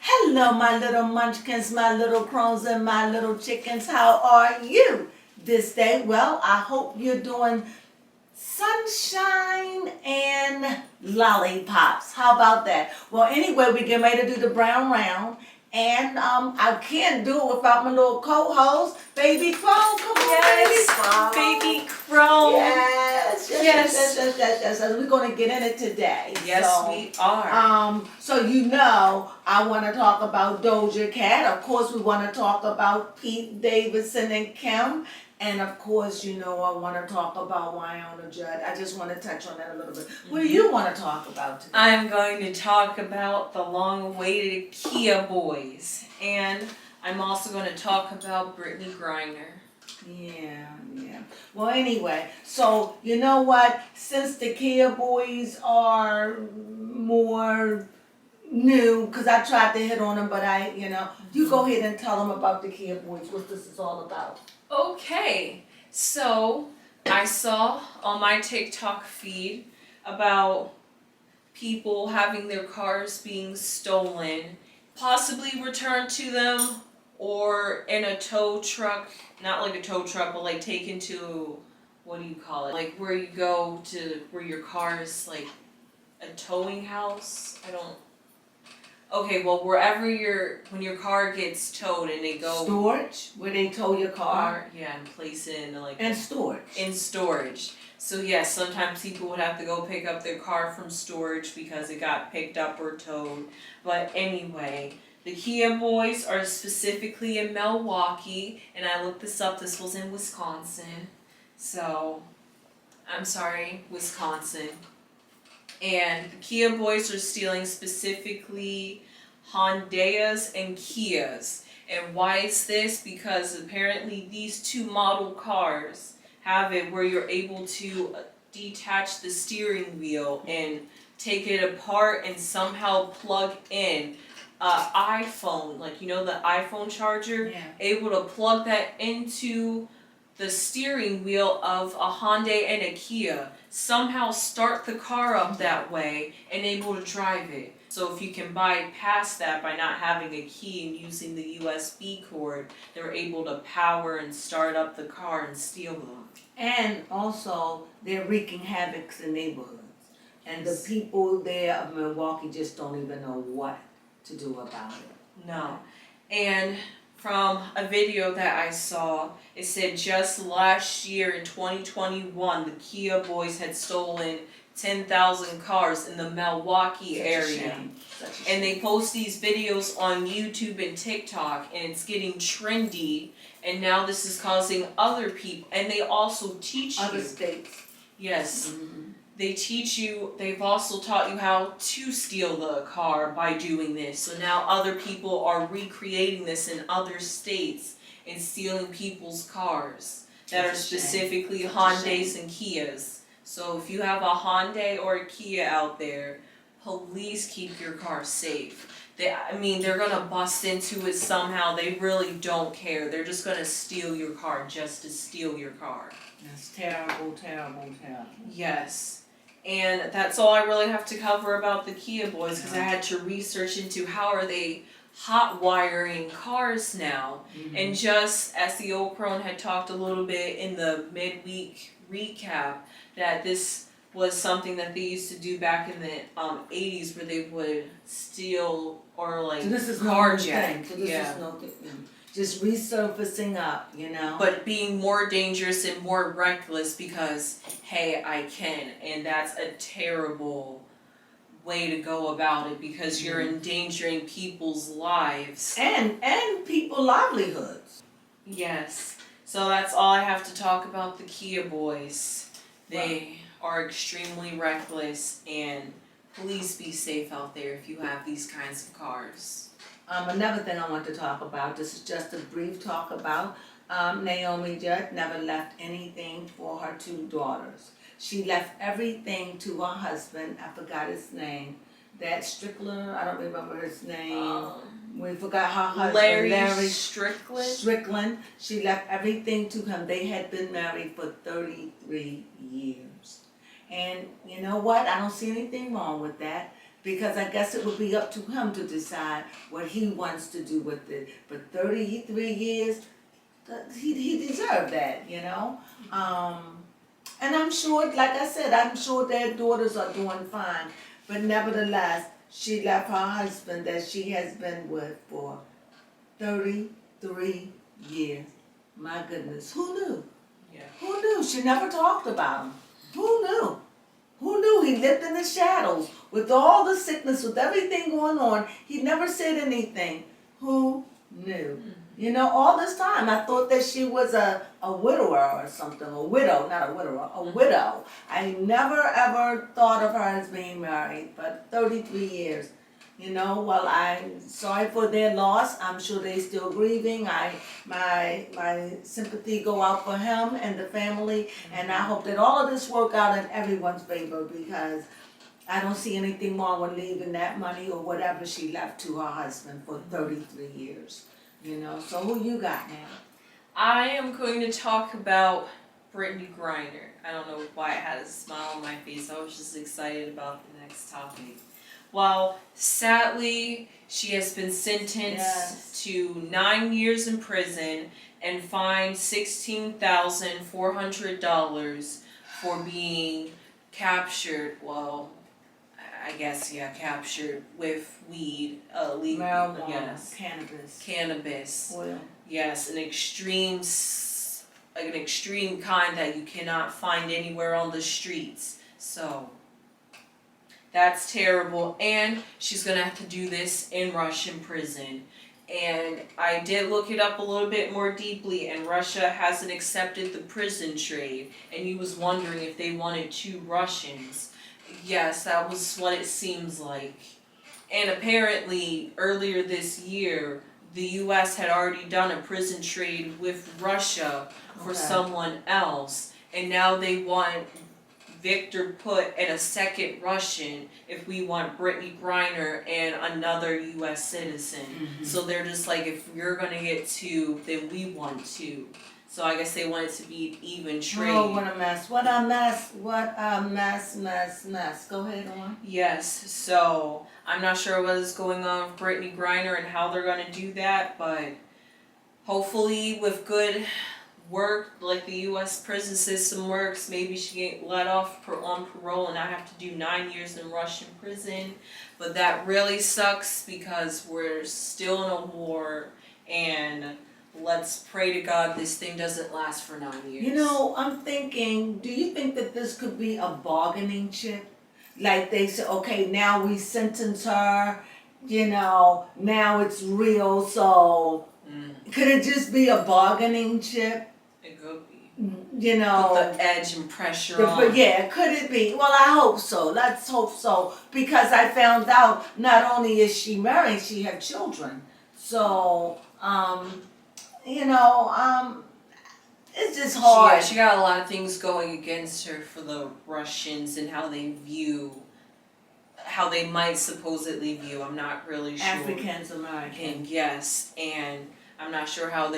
Hello, my little munchkins, my little crones, and my little chickens. How are you this day? Well, I hope you're doing sunshine and lollipops. How about that? Well, anyway, we get ready to do the brown round. And I can't do it without my little co-host, Baby Crone. Come on, Yes, Baby Crone. Baby Crone. Yes. We're gonna get in it today. Yes, so, we are. So I want to talk about Doja Cat. Of course, we want to talk about Pete Davidson and Kim. And of course, I want to talk about Wyona Judd. I just want to touch on that a little bit. What do you want to talk about today? I'm going to talk about the long-awaited Kia Boys. And I'm also going to talk about Brittany Griner. Yeah. Well, anyway, so you know what? Since the Kia Boys are more new, because I tried to hit on them, but you go ahead and tell them about the Kia Boys, what this is all about. Okay, so I saw on my TikTok feed about people having their cars being stolen, possibly returned to them, or in a tow truck, not like a tow truck, but like taken to, what do you call it? Like where you go to, where your car is like a towing house? Okay, well when your car gets towed and they go. Storage, where they tow your car. Yeah, and place it in like. And storage. In storage. So yes, sometimes people would have to go pick up their car from storage because it got picked up or towed. But anyway, the Kia Boys are specifically in Milwaukee, and I looked this up, this was in Wisconsin. So, I'm sorry, Wisconsin. And the Kia Boys are stealing specifically Hondas and Kias. And why is this? Because apparently these two model cars have it where you're able to detach the steering wheel and take it apart and somehow plug in iPhone, like the iPhone charger, able to plug that into the steering wheel of a Hyundai and a Kia, somehow start the car up that way and able to drive it. So if you can bypass that by not having a key and using the USB cord, they're able to power and start up the car and steal them. And also, they're wreaking havoc in neighborhoods. And the people there of Milwaukee just don't even know what to do about it. No. And from a video that I saw, it said just last year in 2021, the Kia Boys had stolen 10,000 cars in the Milwaukee area. And they post these videos on YouTube and TikTok, and it's getting trendy. And now this is causing other people, and they also teach you. Other states. Yes. Mm-hmm. They teach you, they've also taught you how to steal the car by doing this. So now other people are recreating this in other states and stealing people's cars that are specifically Hondas and Kias. So if you have a Hyundai or a Kia out there, please keep your car safe. They're gonna bust into it somehow. They really don't care. They're just gonna steal your car just to steal your car. That's terrible. Yes. And that's all I really have to cover about the Kia Boys, because I had to research into how are they hot wiring cars now. Mm-hmm. And just as the old crone had talked a little bit in the midweek recap, that this was something that they used to do back in the 80s, where they would steal or like carjack. So this is no thing. Just resurfacing up, But being more dangerous and more reckless because, hey, I can. And that's a terrible way to go about it, because you're endangering people's lives. And people's livelihoods. Yes. So that's all I have to talk about the Kia Boys. They are extremely reckless, and please be safe out there if you have these kinds of cars. Another thing I want to talk about, this is just a brief talk about Naomi Judd never left anything for her two daughters. She left everything to her husband, I forgot his name, that Strickler, I don't remember his name. We forgot her husband, Larry Strickland. She left everything to him. They had been married for 33 years. And you know what? I don't see anything wrong with that. because I guess it would be up to him to decide what he wants to do with it. But 33 years, he deserved that, you know? And I'm sure, like I said, I'm sure their daughters are doing fine. But nevertheless, she left her husband that she has been with for 33 years. My goodness, who knew? Yeah. Who knew? She never talked about him. Who knew? Who knew? He lived in the shadows with all the sickness, with everything going on. He never said anything. Who knew? You know, all this time I thought that she was a widower or something, a widow, not a widower, a widow. I never ever thought of her as being married, but 33 years. You know, well, I'm sorry for their loss. I'm sure they're still grieving. My sympathy go out for him and the family, and I hope that all of this work out in everyone's favor, because I don't see anything wrong with leaving that money or whatever she left to her husband for 33 years. You know, so who you got now? I am going to talk about Brittany Griner. I don't know why I had a smile on my face. I was just excited about the next topic. Well, sadly, she has been sentenced to 9 years in prison and fined $16,400 for being captured. Well, I guess, yeah, captured with weed, legal, Marijuana, yes, cannabis, oil. yes, an extreme kind that you cannot find anywhere on the streets. So that's terrible, and she's gonna have to do this in Russian prison. And I did look it up a little bit more deeply, and Russia hasn't accepted the prison trade, and he was wondering if they wanted 2 Russians. Yes, that was what it seems like. And apparently, earlier this year, the US had already done a prison trade with Russia for someone else, and now they want Victor Put and a second Russian if we want Brittany Griner and another US citizen. Mm-hmm. So they're just like, if you're gonna get 2, then we want 2. So I guess they want it to be an even trade. Oh, what a mess. What a mess. What a mess. Go ahead on. Yes, so I'm not sure what is going on with Brittany Griner and how they're gonna do that, but hopefully with good work, like the US prison system works, maybe she get let off on parole and not have to do 9 years in Russian prison. But that really sucks because we're still in a war, and let's pray to God this thing doesn't last for 9 years. You know, I'm thinking, do you think that this could be a bargaining chip? Like they say, okay, now we sentence her, you know, now it's real, so could it just be a bargaining chip? It could be. You know, Put the edge and pressure on. But yeah, could it be? Well, I hope so. Let's hope so, because I found out not only is she married, she have children. So, you know, it's just hard. She got a lot of things going against her for the Russians and how they might supposedly view. I'm not really sure. Africans American. And yes, and I'm not sure how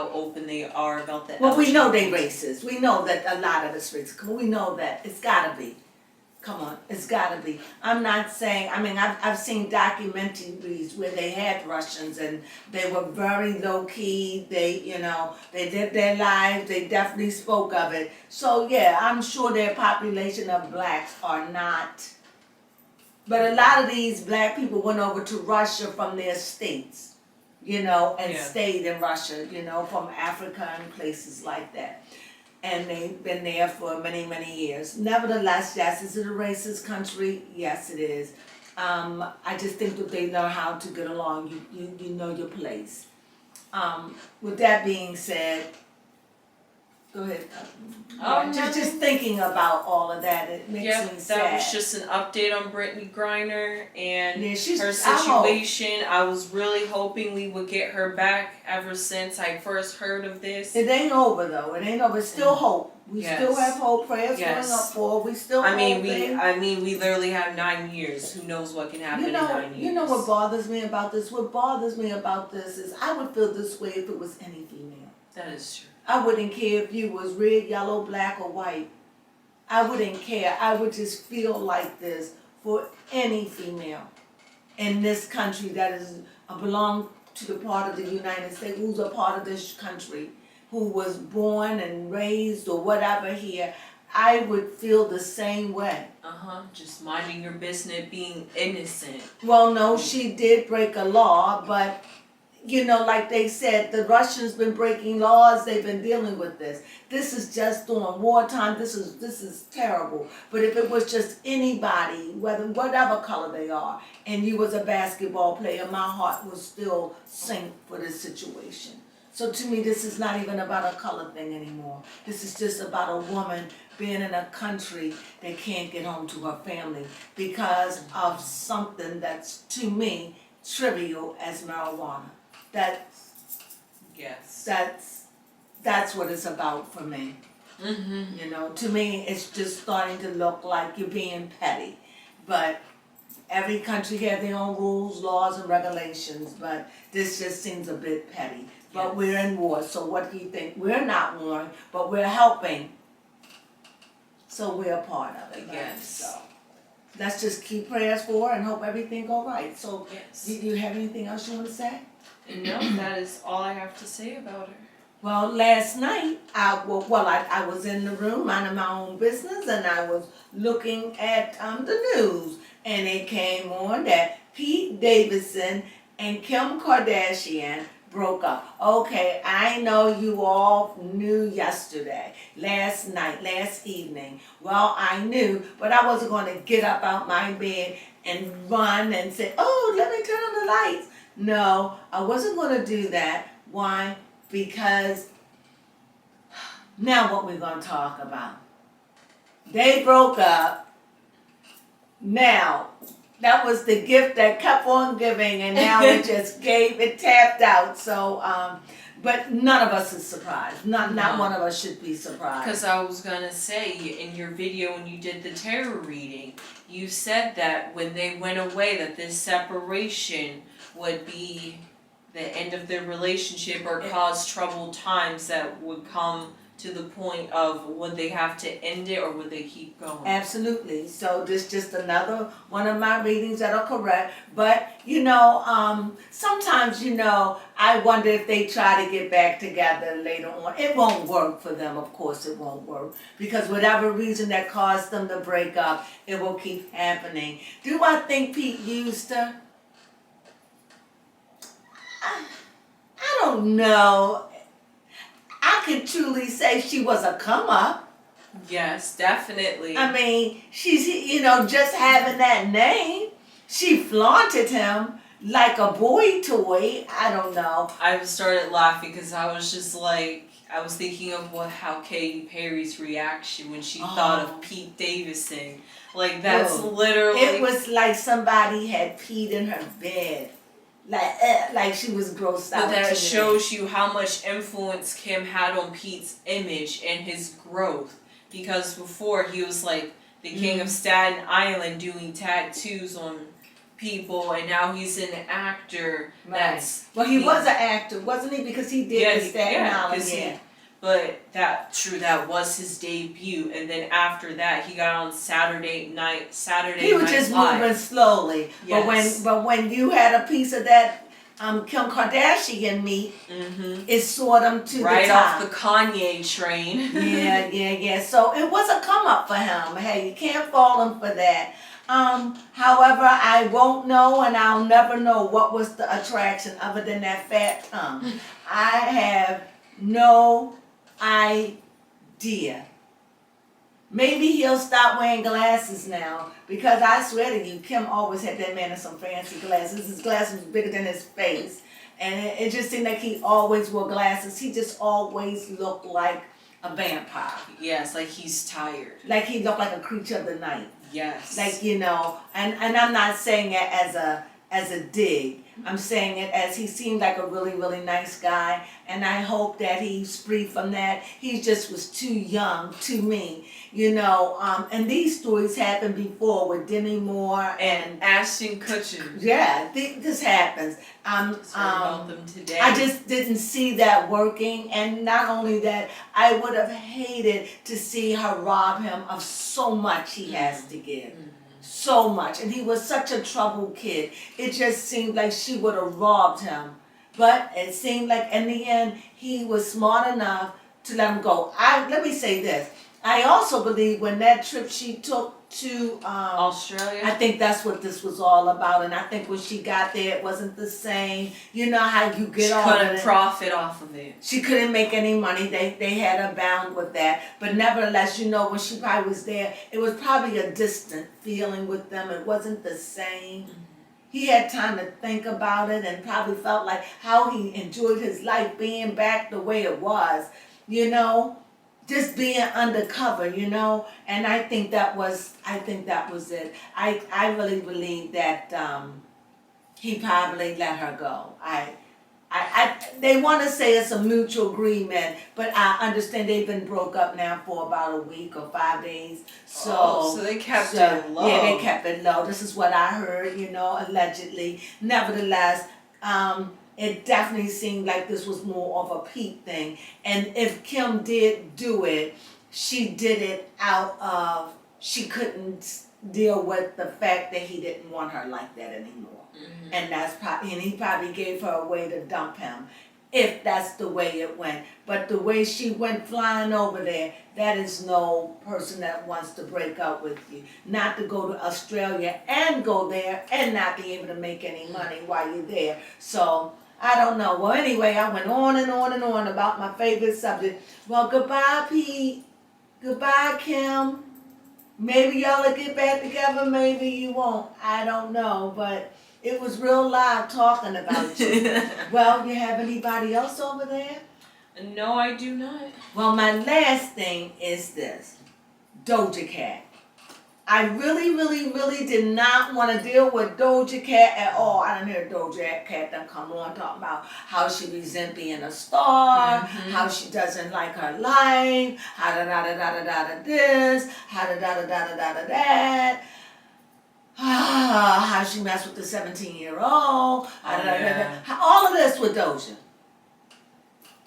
open they are about the. Well, we know they racist. We know that a lot of it's racist. We know that it's gotta be. Come on, it's gotta be. I'm not saying. I mean, I've seen documentaries where they had Russians and they were very low key. They, you know, they did their lives. They definitely spoke of it. So yeah, I'm sure their population of blacks are not. But a lot of these black people went over to Russia from their states. You know, and stayed in Russia, you know, from Africa and places like that. And they've been there for many, many years. Nevertheless, yes, is it a racist country? Yes, it is. I just think that they know how to get along. You know your place. With that being said, go ahead. Just thinking about all of that, it makes me sad. That was just an update on Brittany Griner and her situation. I was really hoping we would get her back ever since I first heard of this. It ain't over though. It ain't over. It's still hope. We still have hope. Prayers going up for. We still. We literally have 9 years. Who knows what can happen in 9 years? You know what bothers me about this? What bothers me about this is I would feel this way if it was any female. That is true. I wouldn't care if you was red, yellow, black, or white. I wouldn't care. I would just feel like this for any female in this country that is belong to the part of the United States, who's a part of this country, who was born and raised or whatever here, I would feel the same way. Just minding your business, being innocent. Well, no, she did break a law, but you know, like they said, the Russians been breaking laws, they've been dealing with this. This is just during wartime, this is terrible. But if it was just anybody, whatever color they are, and you was a basketball player, my heart would still sink for this situation. So to me, this is not even about a color thing anymore. This is just about a woman being in a country that can't get home to her family because of something that's, to me, trivial as marijuana. Yes. That's what it's about for me. You know, to me, it's just starting to look like you're being petty. But every country has their own rules, laws, and regulations. But this just seems a bit petty. But Yes. we're in war, so what do you think? We're not warring, but we're helping. So we're a part of it. Right? Yes. So let's just keep prayers for her and hope everything go right. So Yes. do you have anything else you want to say? No, that is all I have to say about her. Well, last night, I was in the room minding my own business and I was looking at the news and it came on that Pete Davidson and Kim Kardashian broke up. Okay, I know you all knew yesterday, last night, last evening. Well, I knew, but I wasn't going to get up out my bed and run and say, oh, let me turn on the lights. No, I wasn't going to do that. Why? Because now what we're going to talk about. They broke up. Now, that was the gift that kept on giving and now it just tapped out. So, but none of us is surprised. Not one of us should be surprised. Because I was gonna say, in your video when you did the tarot reading, you said that when they went away that this separation would be the end of their relationship or cause troubled times that would come to the point of would they have to end it or would they keep going? Absolutely. So this just another one of my readings that are correct. But you know, sometimes I wonder if they try to get back together later on. It won't work for them, of course it won't work. Because whatever reason that caused them to break up, it will keep happening. Do I think Pete used her? I don't know. I can truly say she was a come up. Yes, definitely. I mean, she's, just having that name. She flaunted him like a boy toy. I don't know. I started laughing because I was just like, I was thinking of how Katy Perry's reaction when she thought of Pete Davidson. Like, that's literally... It was like somebody had peed in her bed. Like she was grossed out. But that shows you how much influence Kim had on Pete's image and his growth. Because before he was like the king of Staten Island doing tattoos on people, and now he's an actor. Right. He was an actor, wasn't he? Because he did the Staten Island. Yeah. But that was his debut, and then after that he got on Saturday Night He was just moving slowly. Yes. But when you had a piece of that Kim Kardashian meat, it soared him to right the top. off the Kanye train. Yeah. So it was a come up for him. Hey, you can't fault him for that. However, I won't know and I'll never know what was the attraction other than that fat tongue. I have no idea. Maybe he'll stop wearing glasses now because I swear to you, Kim always had that man in some fancy glasses. His glasses was bigger than his face. And it just seemed like he always wore glasses. He just always looked like a vampire. Yes, like he's tired. Like he looked like a creature of the night. Yes. Like, and I'm not saying it as a dig. I'm saying it as he seemed like a really, really nice guy, and I hope that he's free from that. He just was too young to me, and these stories happened before with Demi Moore and Ashton Kutcher. Yeah, this happens. About them today. I just didn't see that working, and not only that, I would have hated to see her rob him of so much he has to give. so much, and he was such a troubled kid. It just seemed like she would have robbed him. But it seemed like in the end, he was smart enough to let him go. Let me say this. I also believe when that trip she took to Australia. I think that's what this was all about, and I think when she got there, it wasn't the same. You know how you get She all couldn't of it. profit off of it. She couldn't make any money. They had her bound with that. But nevertheless, you know, when she probably was there, it was probably a distant feeling with them. It wasn't the same. He had time to think about it and probably felt like how he enjoyed his life being back the way it was, you know, just being undercover, you know. And I think that was it. I really believe that he probably let her go. They want to say it's a mutual agreement, but I understand they've been broke up now for about a week or 5 days. So they kept it low. Yeah, they kept it low. This is what I heard, you know, allegedly. Nevertheless, it definitely seemed like this was more of a Pete thing. And if Kim did do it, she did it out of, she couldn't deal with the fact that he didn't want her like that anymore. And that's probably, and he probably gave her a way to dump him, if that's the way it went. But the way she went flying over there, that is no person that wants to break up with you. Not to go to Australia and go there and not be able to make any money while you're there. So, I don't know. Well, anyway, I went on and on and on about my favorite subject. Well, goodbye, Pete. Goodbye, Kim. Maybe y'all will get back together, maybe you won't. I don't know, but it was real live talking about you. Well, you have anybody else over there? No, I do not. Well, my last thing is this. Doja Cat. I really did not want to deal with Doja Cat at all. I didn't hear Doja Cat then come on talking about how she resent being a star, how she doesn't like her life, how da this, how da that. How she messed with the 17-year-old, all of this with Doja.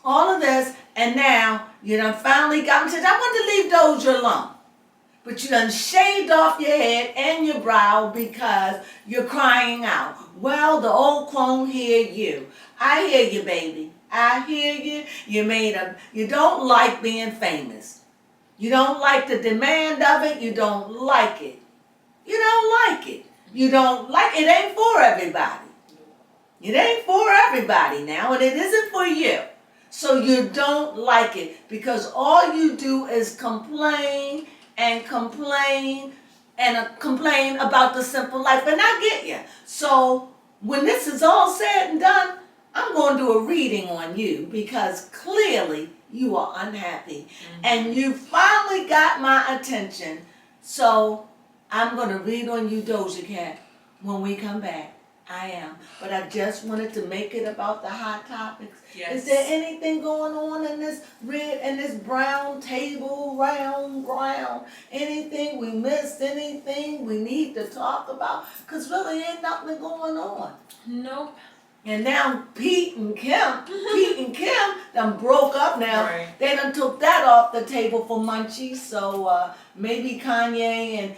All of this, and now you done finally got me to, I want to leave Doja alone. But you done shaved off your head and your brow because you're crying out. Well, the old clone hear you. I hear you, baby. I hear you. You don't like being famous. You don't like the demand of it. You don't like it. You don't like it. You don't like it. It ain't for everybody. It ain't for everybody now, and it isn't for you. So you don't like it because all you do is complain and complain about the simple life. And I get you. So when this is all said and done, I'm going to do a reading on you because clearly you are unhappy. And you finally got my attention. So I'm going to read on you, Doja Cat, when we come back. I am. But I just wanted to make it about the hot topics. Yes. Is there anything going on in this red and this brown table, round ground? Anything we missed? Anything we need to talk about? Because really ain't nothing going on. Nope. And now Pete and Kim done broke up now. Right. They done took that off the table for Munchie. So maybe Kanye and,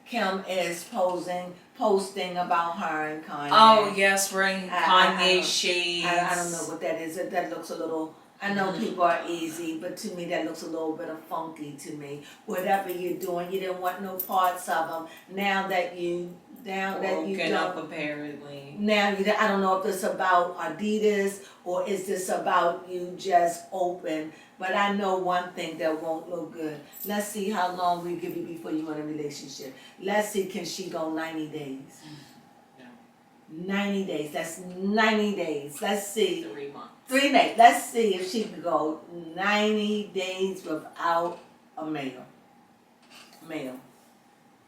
Kim is posting about her and Kanye. Oh, yes, wearing Kanye shades. I don't know what that is. That looks a little, I know people are easy, but to me that looks a little bit of funky to me. Whatever you're doing, you didn't want no parts of them. Now that you Woken up apparently. Now I don't know if this about Adidas or is this about you just open. But I know one thing that won't look good. Let's see how long we give you before you in a relationship. Let's see, can she go 90 days? No. 90 days. That's 90 days. Let's see. 3 months. 3 days. Let's see if she can go 90 days without a male.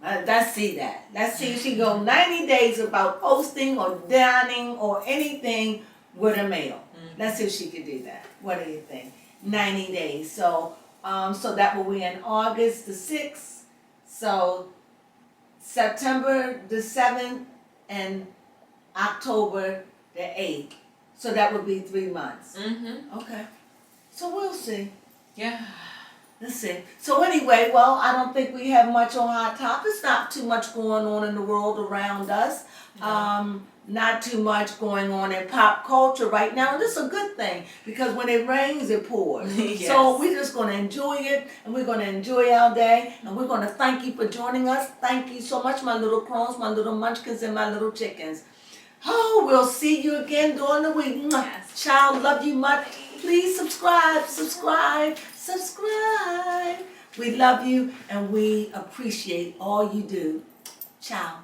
Let's see that. Let's see if she go 90 days without posting or dining or anything with a male. Let's see if she can do that. What do you think? 90 days. So that will be in August the 6th. So September the 7th and October the 8th. So that would be 3 months. Mm-hmm. Okay. So we'll see. Yeah. That's it. So anyway, well, I don't think we have much on Hot Topics. Not too much going on in the world around us. Not too much going on in pop culture right now. And this is a good thing because when it rains, it pours. Yes. So we're just going to enjoy it, and we're going to enjoy our day, and we're going to thank you for joining us. Thank you so much, my little crones, my little munchkins, and my little chickens. Oh, we'll see you again during the week. Yes. Child, love you much. Please subscribe. We love you and we appreciate all you do. Ciao.